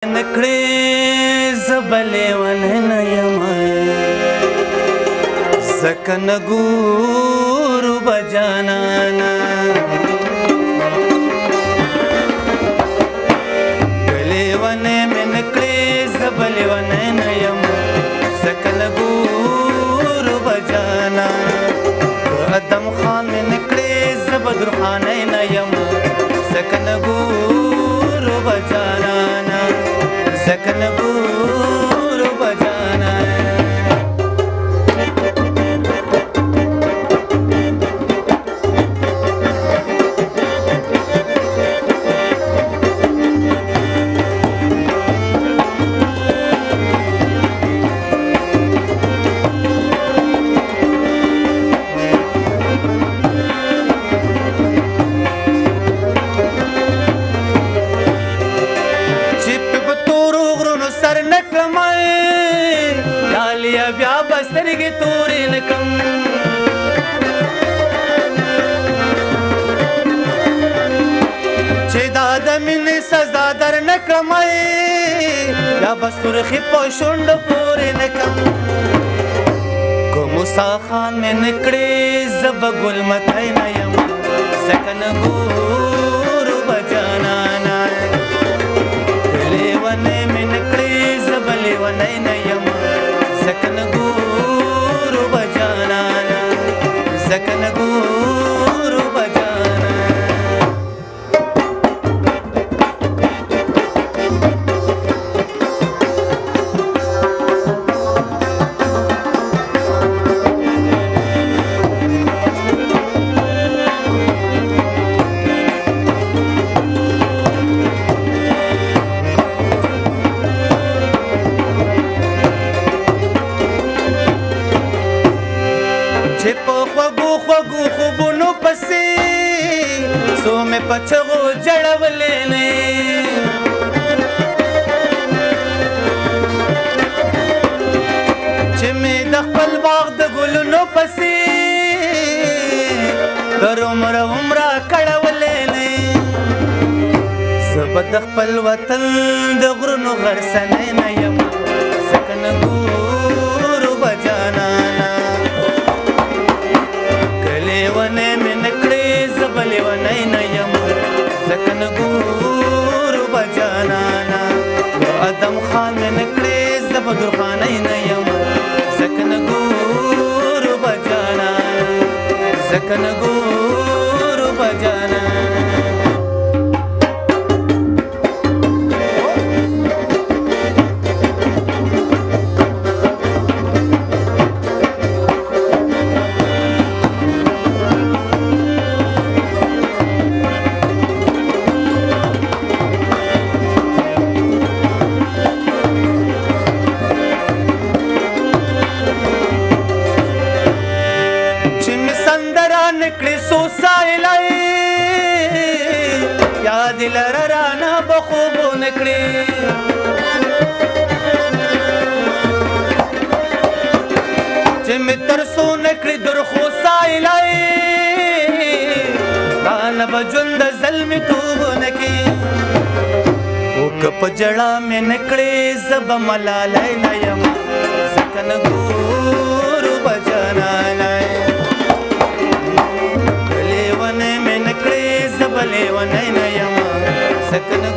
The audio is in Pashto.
نکړې زبلې ونه یم زکه نه ګورو بجانانا ګلې ونه مې نکړې زبلې ونه یم زکه نه ګورو بجانا ادم خان مې نکړې زبدر خان نه یم زکه نه ګورو بجانانا زکه نه ګورو بجانا بیا بسترګې تورې نکم چې دا د مینې سزا در نکړم بیا به سرخي په شونډو پورې نکم که موسی خان مې نکړې زه به ګل متی نه یم ځکه نه ګورو بجانانا لیونۍ مې نکړې زه به لیونۍ نه یم زکه نه ګورو بجانانا زکه نه ګورو بجانا چې په خوږو خوږو خوبونو پسې څو مې په چغو جړولې نه چې مې د خپل باغ د ګلونو پسې تر عمره کړولې نه زه به د خپل وطن د غرونو غرڅنۍ نه یم ځکه نه ګورو بجانانا لیونۍ مې نکړې زه به لیونۍ نه یم ځکه نه ګورو بجانانا ادم خان مې نکړې زه به درخانۍ نه یم ځکه نه ګورو بجانانا ځکه نه ګورو بجانانا نکړې سو سایلای یاد لره رانه به خوبو نکړې چې مې تر څو نکړې درخو سایلای رانه به ژوند د ظلمې توبو نکې خو که په ژړا مې نکړې زه به ملالۍ نه یم ځکه نه ګورو بجانانا لیونۍ مې نکړې زه به لیونۍ نه یم ځکه نه